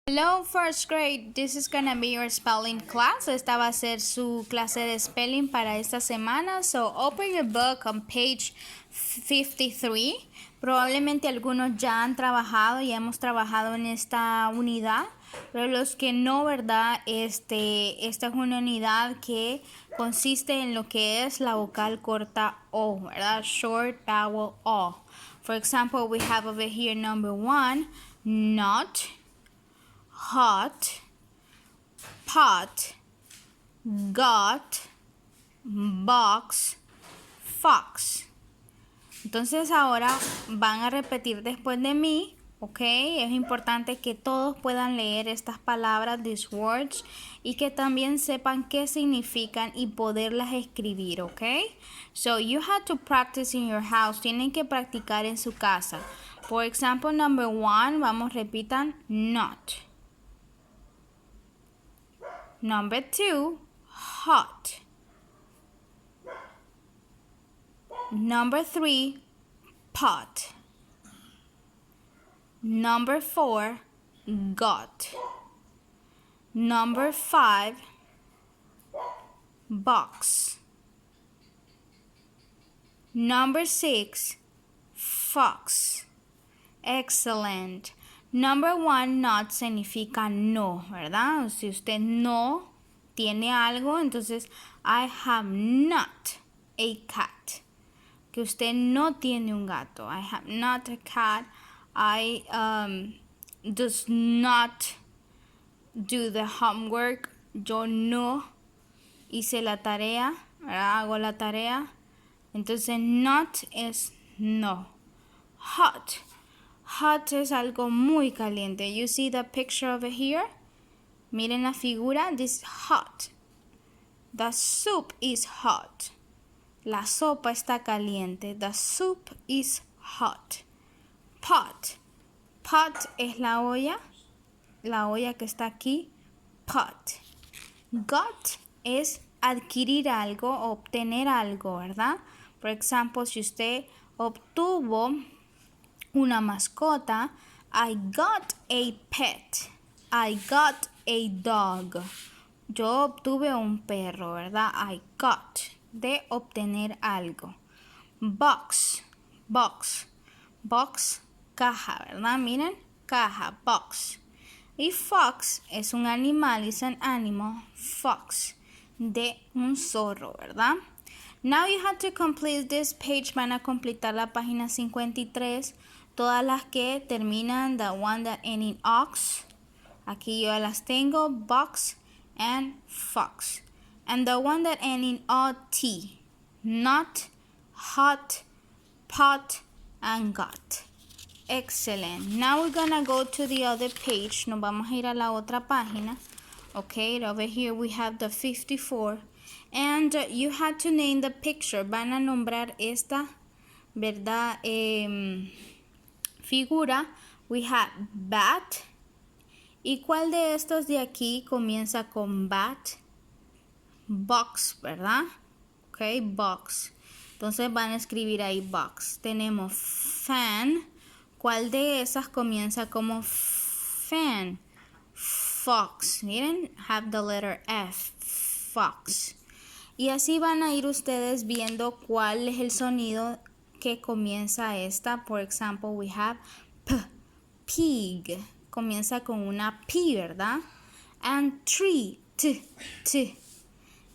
Hello first grade, this is gonna be your spelling class. Esta va a ser su clase de spelling para esta semana. So open your book on page 53. Probablemente algunos ya han trabajado y hemos trabajado en esta unidad, pero los que no, ¿verdad? Esta es una unidad que consiste en lo que es la vocal corta O, ¿verdad? Short vowel O. For example, we have over here number 1, not, hot, pot, got, box, fox. Entonces ahora van a repetir después de mí, ¿ok? Es importante que todos puedan leer estas palabras, these words, y que también sepan qué significan y poderlas escribir, ¿ok? So you have to practice in your house. Tienen que practicar en su casa. For example, number 1, vamos, repitan, not. Number 2, hot. Number 3, pot. Number 4, got. Number 5, box. Number 6, fox. Excellent. Number 1, not significa no, ¿verdad? Si usted no tiene algo, entonces I have not a cat. Que usted no tiene un gato. I have not a cat. I does not do the homework. Yo no hice la tarea, ¿verdad? Hago la tarea. Entonces not es no. Hot. Hot es algo muy caliente. You see the picture over here? Miren la figura. This is hot. The soup is hot. La sopa está caliente. The soup is hot. Pot. Pot es la olla que está aquí. Pot. Got es adquirir algo, obtener algo, ¿verdad? Por ejemplo, si usted obtuvo una mascota, I got a pet. I got a dog. Yo obtuve un perro, ¿verdad? I got, de obtener algo. Box, box, box, caja, ¿verdad? Miren, caja, box. Y fox es un animal, es un animal, fox, de un zorro, ¿verdad? Now you have to complete this page. Van a completar la página 53. Todas las que terminan, the one that end in ox. Aquí yo las tengo, box and fox. And the one that end in ot, not, hot, pot, and got. Excellent. Now we're gonna go to the other page. Nos vamos a ir a la otra página. Okay, over here we have the 54. And you have to name the picture. Van a nombrar esta, ¿verdad? Figura. We have bat. ¿Y cuál de estos de aquí comienza con bat? Box, ¿verdad? Ok, box. Entonces van a escribir ahí box. Tenemos fan. ¿Cuál de esas comienza como fan? Fox. Miren, have the letter F. Fox. Y así van a ir ustedes viendo cuál es el sonido que comienza esta. Por ejemplo, we have P. Pig. Comienza con una P, ¿verdad? And tree. T.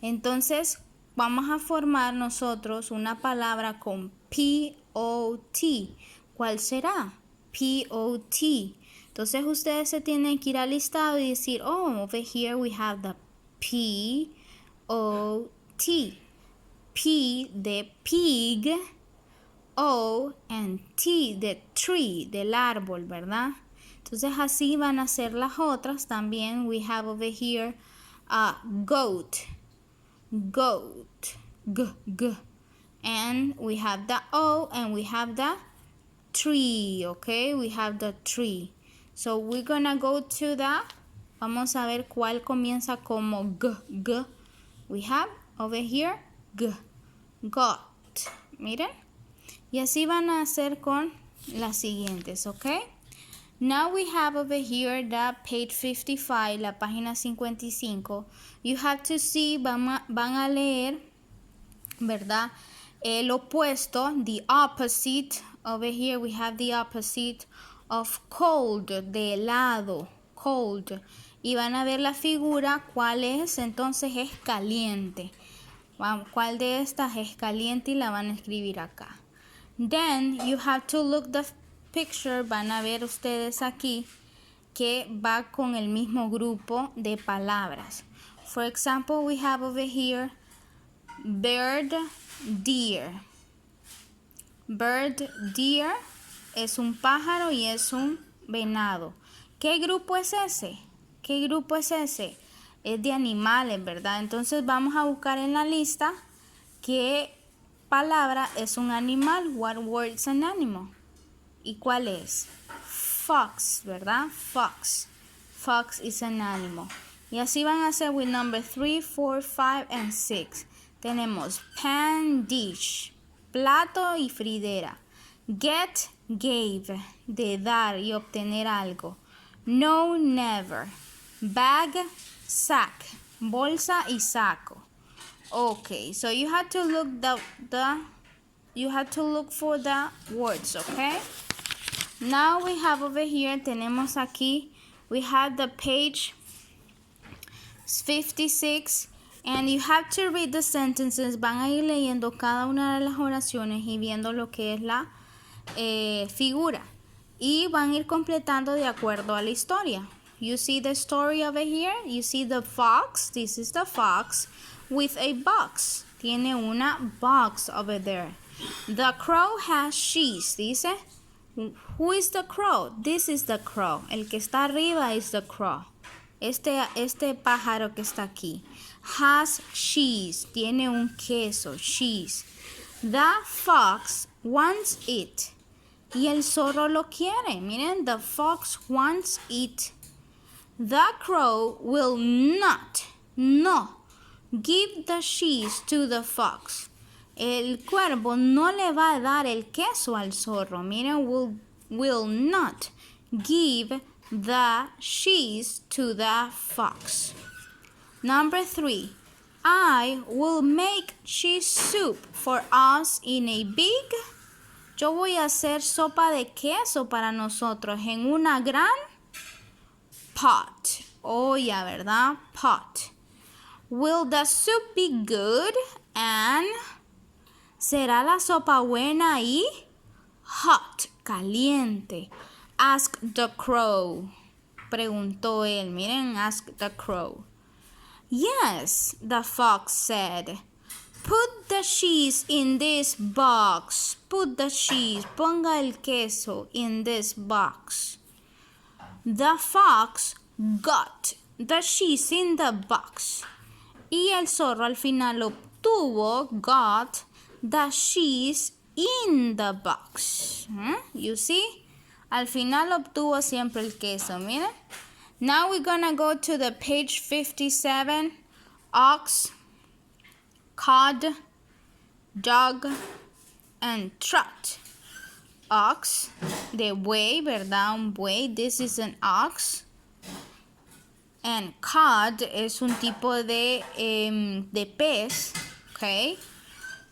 Entonces, vamos a formar nosotros una palabra con P-O-T. ¿Cuál será? P-O-T. Entonces, ustedes se tienen que ir al listado y decir, oh, over here we have the P-O-T. P de pig, O and T de tree, del árbol, ¿verdad? Entonces así van a ser las otras. También we have over here goat, g. And we have the O and we have the tree, okay? We have the tree. So we're gonna go to the, vamos a ver cuál comienza como g. We have over here g, got. Miren. Y así van a hacer con las siguientes, ¿ok? Now we have over here the page 55, la página 55. You have to see, van a leer, ¿verdad? El opuesto, the opposite. Over here we have the opposite of cold, de helado, cold. Y van a ver la figura, cuál es, entonces es caliente. ¿Cuál de estas es caliente? Y la van a escribir acá. Then you have to look the picture, van a ver ustedes aquí que va con el mismo grupo de palabras. For example, we have over here bird, deer. Bird, deer es un pájaro y es un venado. ¿Qué grupo es ese? ¿Qué grupo es ese? Es de animales, ¿verdad? Entonces vamos a buscar en la lista qué palabra es un animal. What word is an animal? ¿Y cuál es? Fox, ¿verdad? Fox. Fox is an animal. Y así van a ser with number 3, 4, 5, and 6. Tenemos pan, dish, plato y fridera. Get, gave, de dar y obtener algo. No, never. Bag, sack, bolsa y saco. Okay, so you have to look for the words, okay? Now we have over here, tenemos aquí, we have the page 56, and you have to read the sentences. Van a ir leyendo cada una de las oraciones y viendo lo que es la figura. Y van a ir completando de acuerdo a la historia. You see the story over here? You see the fox? This is the fox with a box. Tiene una box over there. The crow has cheese. Dice, who is the crow? This is the crow. El que está arriba is the crow. Este pájaro que está aquí. Has cheese. Tiene un queso, cheese. The fox wants it. Y el zorro lo quiere. Miren, the fox wants it. The crow will not, no, give the cheese to the fox. El cuervo no le va a dar el queso al zorro. Miren, will not give the cheese to the fox. Number 3, I will make cheese soup for us in a big. Yo voy a hacer sopa de queso para nosotros en una gran pot. Olla, ¿verdad? Pot. Will the soup be good? And ¿será la sopa buena y hot, caliente? Ask the crow. Preguntó él. Miren, ask the crow. Yes, the fox said. Put the cheese in this box. Put the cheese. Ponga el queso in this box. The fox got the cheese in the box. Y el zorro al final obtuvo, got the cheese in the box. You see? Al final obtuvo siempre el queso, miren. Now we're gonna go to the page 57. Ox, cod, dog, and trot. Ox, de buey, ¿verdad? Un buey. This is an ox. And cod es un tipo de pez. Okay.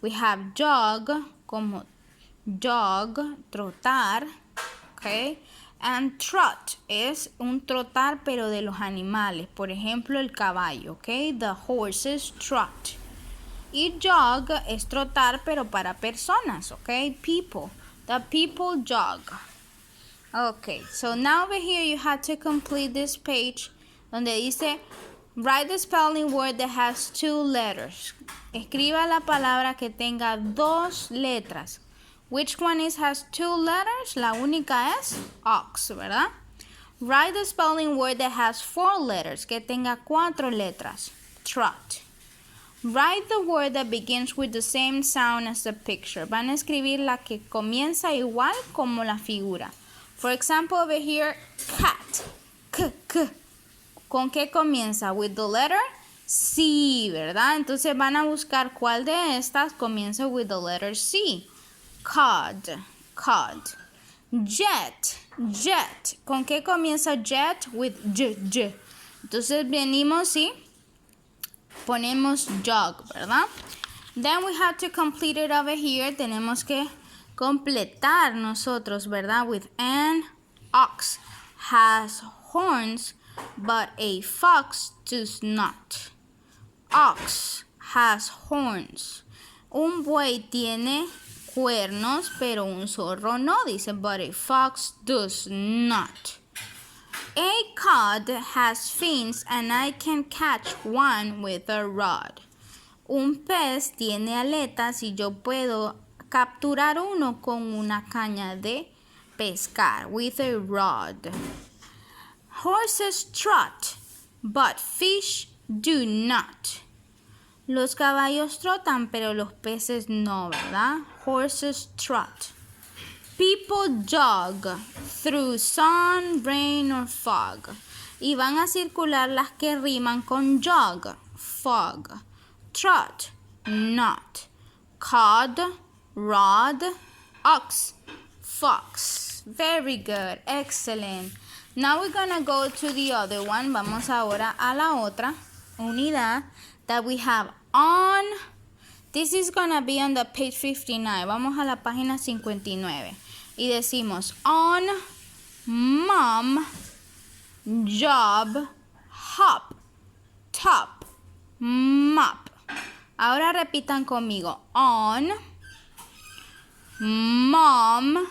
We have dog, como dog, trotar. Okay. And trot es un trotar pero de los animales. Por ejemplo, el caballo. Okay. The horses trot. Y jog es trotar pero para personas. Okay. People. The people jog. Okay, so now over here you have to complete this page donde dice write the spelling word that has 2 letters. Escriba la palabra que tenga 2 letras. Which one has 2 letters? La única es ox, ¿verdad? Write the spelling word that has 4 letters, que tenga 4 letras. Trot. Write the word that begins with the same sound as the picture. Van a escribir la que comienza igual como la figura. For example, over here, cat. K. ¿Con qué comienza? With the letter C, ¿verdad? Entonces van a buscar cuál de estas comienza with the letter C. Cod. Jet. Jet. ¿Con qué comienza jet? With j. Entonces venimos y ponemos jog, ¿verdad? Then we have to complete it over here. Tenemos que completar nosotros, ¿verdad? With an ox has horns, but a fox does not. Ox has horns. Un buey tiene cuernos, pero un zorro no. Dice, but a fox does not. A cod has fins and I can catch one with a rod. Un pez tiene aletas y yo puedo capturar uno con una caña de pescar, with a rod. Horses trot, but fish do not. Los caballos trotan, pero los peces no, ¿verdad? Horses trot. People jog through sun, rain or fog. Y van a circular las que riman con jog, fog. Trot, not. Cod, rod, ox, fox. Very good, excellent. Now we're gonna go to the other one. Vamos ahora a la otra unidad that we have on. This is gonna be on the page 59. Vamos a la página 59. Y decimos on, mom, job, hop, top, mop. Ahora repitan conmigo. On, mom,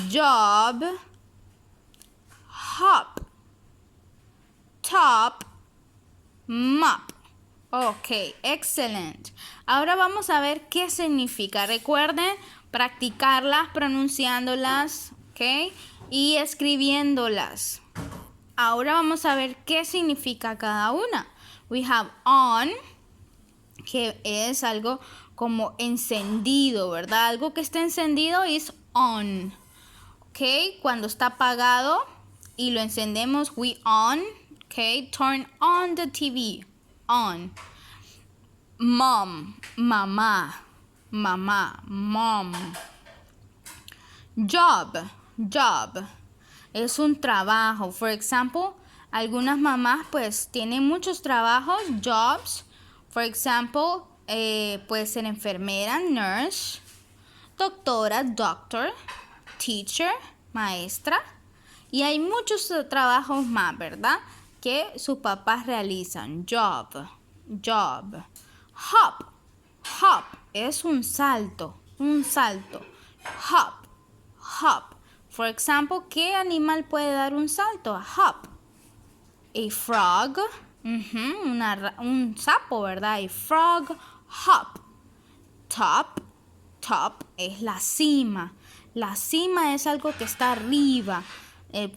job, hop, top, mop. Ok, excelente. Ahora vamos a ver qué significa. Recuerden practicarlas, pronunciándolas, ok, y escribiéndolas. Ahora vamos a ver qué significa cada una. We have on, que es algo como encendido, ¿verdad? Algo que está encendido es on. Ok, cuando está apagado y lo encendemos, we on. Ok, turn on the TV. On. Mom, mamá, mamá, mom. Job, job. Es un trabajo. For example, algunas mamás pues tienen muchos trabajos, jobs. For example, puede ser enfermera, nurse, doctora, doctor, teacher, maestra. Y hay muchos trabajos más, ¿verdad? Que sus papás realizan. Job, job. Hop, hop. Es un salto, un salto. Hop, hop. For example, ¿qué animal puede dar un salto? A hop. A frog. Un sapo, ¿verdad? A frog, hop. Top, top es la cima. La cima es algo que está arriba.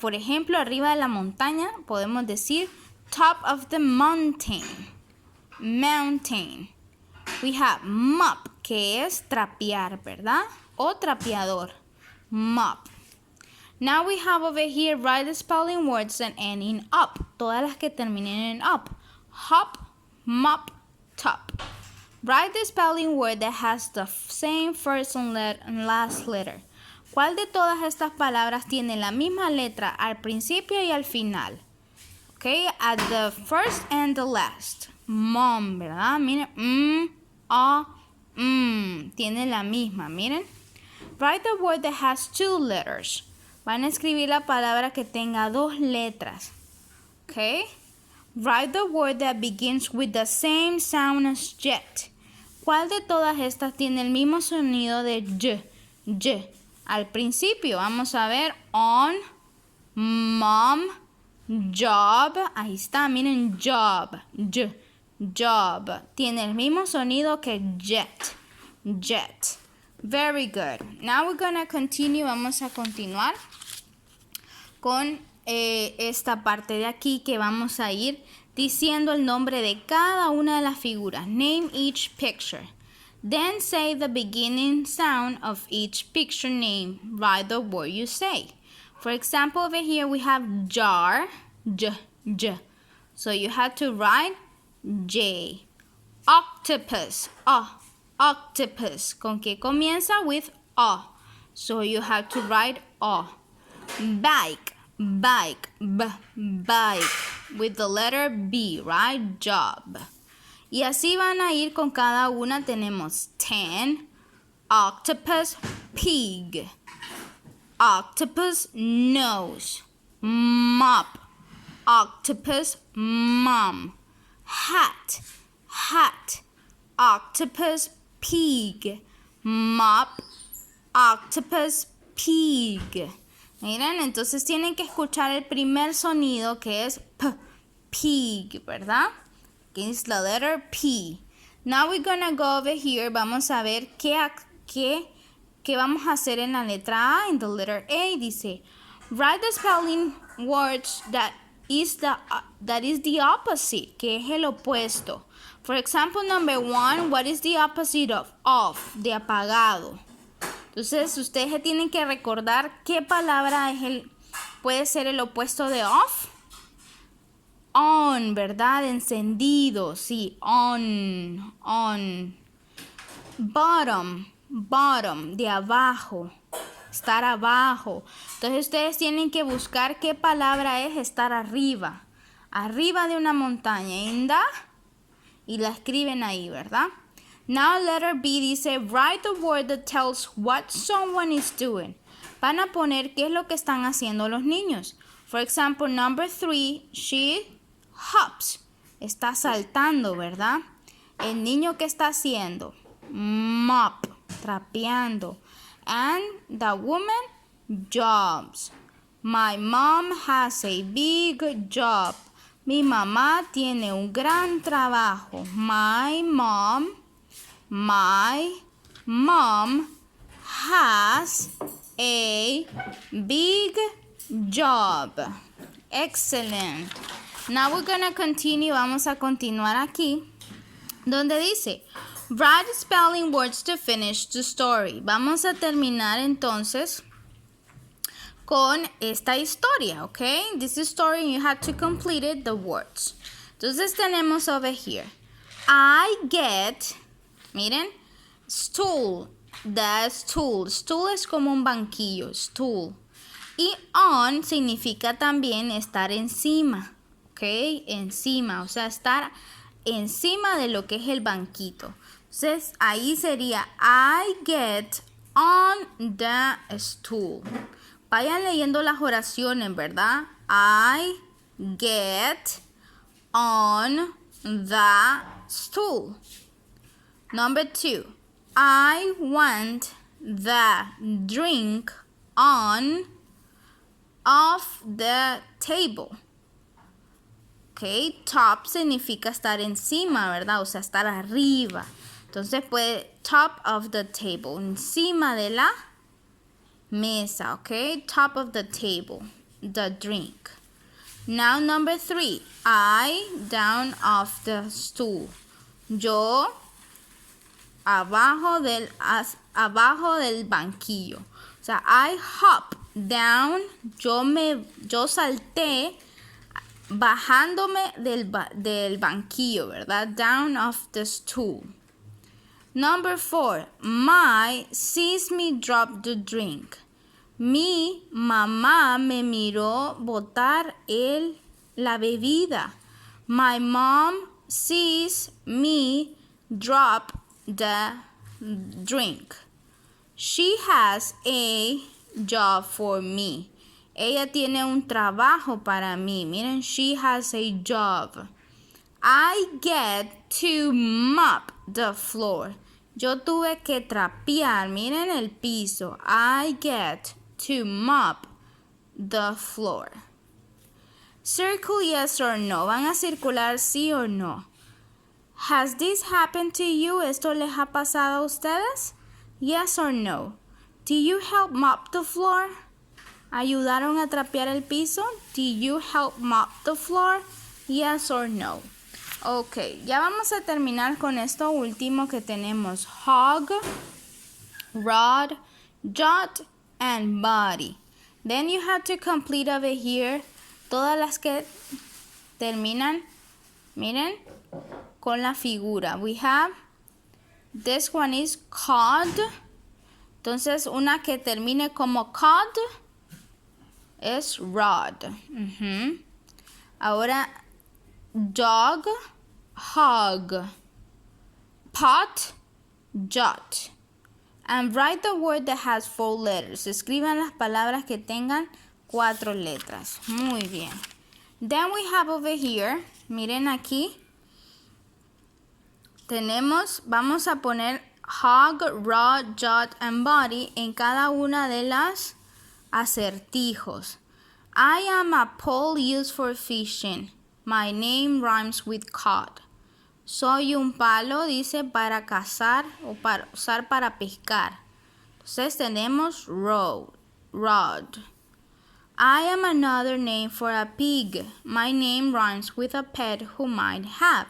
Por ejemplo, arriba de la montaña podemos decir top of the mountain. Mountain. We have mop, que es trapear, ¿verdad? O trapeador. Mop. Now we have over here, write the spelling words that end in up. Todas las que terminen en up. Hop, mop, top. Write the spelling word that has the same first and last letter. ¿Cuál de todas estas palabras tiene la misma letra al principio y al final? Okay, at the first and the last. Mom, ¿verdad? Miren, tiene la misma, miren. Write the word that has two letters. Van a escribir la palabra que tenga dos letras. Okay? Write the word that begins with the same sound as jet. ¿Cuál de todas estas tiene el mismo sonido de y? Al principio, vamos a ver. On, mom, job. Ahí está, miren, job. Job. Tiene el mismo sonido que jet. Jet. Very good. Now we're gonna continue. Vamos a continuar con esta parte de aquí que vamos a ir diciendo el nombre de cada una de las figuras. Name each picture. Then say the beginning sound of each picture name. Write the word you say. For example, over here we have jar. J. So you have to write J. Octopus. Octopus. ¿Con qué comienza? With O. So you have to write O. Bike, bike, bike. With the letter B, right? Job. Y así van a ir con cada una. Tenemos 10. Octopus, pig. Octopus, nose. Mop. Octopus, mom. Hat, hat. Octopus, pig. Mop, octopus, pig. Miren, entonces tienen que escuchar el primer sonido que es P, pig, ¿verdad? Que es la letter P. Now we're gonna go over here. Vamos a ver qué vamos a hacer en la letra A. En the letter A dice, write the spelling words that is the opposite, que es el opuesto. For example, number 1, what is the opposite of off? De apagado. Entonces, ustedes se tienen que recordar qué palabra puede ser el opuesto de off. On, ¿verdad? Encendido, sí, on. Bottom, de abajo, estar abajo. Entonces, ustedes tienen que buscar qué palabra es estar arriba de una montaña, y la escriben ahí, ¿verdad? Now letter B dice, write the word that tells what someone is doing. Van a poner qué es lo que están haciendo los niños. For example, number 3, she hops. Está saltando, ¿verdad? El niño, ¿qué está haciendo? Mop, trapeando. And the woman, jobs. My mom has a big job. Mi mamá tiene un gran trabajo. My mom has a big job. Excellent. Now we're gonna continue. Vamos a continuar aquí, donde dice, write spelling words to finish the story. Vamos a terminar entonces con esta historia, ¿ok? This story, you have to complete it, the words. Entonces tenemos over here, I get, miren, stool, the stool. Stool es como un banquillo, stool. Y on significa también estar encima, ¿ok? Encima, o sea, estar encima de lo que es el banquito. Entonces, ahí sería, I get on the stool. Vayan leyendo las oraciones, ¿verdad? I get on the stool. Number 2, I want the drink off the table. Ok, top significa estar encima, ¿verdad? O sea, estar arriba. Entonces puede top of the table, encima de la mesa, ok? Top of the table, the drink. Now number 3, I down off the stool. Yo abajo del banquillo. O sea, I hop down, yo salté bajándome del banquillo, ¿verdad? Down off the stool. Number 4, my sees me drop the drink. Mi mamá me miró botar la bebida. My mom sees me drop the drink. She has a job for me. Ella tiene un trabajo para mí. Miren, she has a job. I get to mop the floor. Yo tuve que trapear. Miren el piso. I get to mop the floor. Circle yes or no. Van a circular sí o no. Has this happened to you? ¿Esto les ha pasado a ustedes? Yes or no. Do you help mop the floor? ¿Ayudaron a trapear el piso? Do you help mop the floor? Yes or no. Ok, ya vamos a terminar con esto último que tenemos. Hog, rod, jot, and body. Then you have to complete over here todas las que terminan, miren, con la figura. We have, this one is cod. Entonces, una que termine como cod, es rod. Ahora, dog, hog. Pot, jot. And write the word that has 4 letters. Escriban las palabras que tengan 4 letras. Muy bien. Then we have over here, miren aquí, vamos a poner hog, rod, jot, and body en cada una de las acertijos. I am a pole used for fishing. My name rhymes with cod. Soy un palo, dice, para cazar o para usar para pescar. Entonces tenemos rod. I am another name for a pig. My name rhymes with a pet who might have.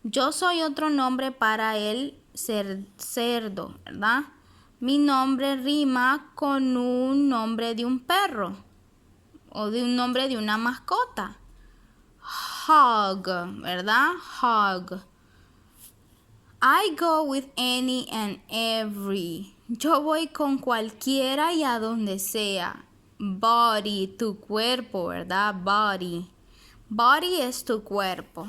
Yo soy otro nombre para el cerdo, ¿verdad? Mi nombre rima con un nombre de un perro o de un nombre de una mascota. Hog, ¿verdad? Hog. I go with any and every. Yo voy con cualquiera y a donde sea. Body, tu cuerpo, ¿verdad? Body. Body es tu cuerpo.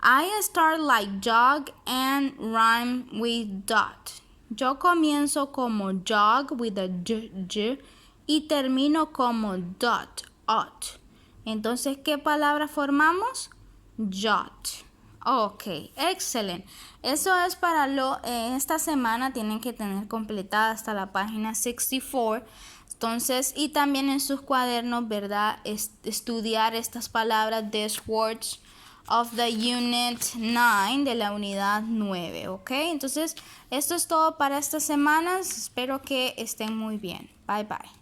I start like jog and rhyme with dot. Yo comienzo como jog with a j y termino como dot, ot. Entonces, ¿qué palabra formamos? Jot. Ok, excelente. Eso es para esta semana. Tienen que tener completada hasta la página 64. Entonces, y también en sus cuadernos, ¿verdad? Estudiar estas palabras, these words of the unit 9 de la unidad 9. Ok, entonces, esto es todo para estas semanas. Espero que estén muy bien. Bye, bye.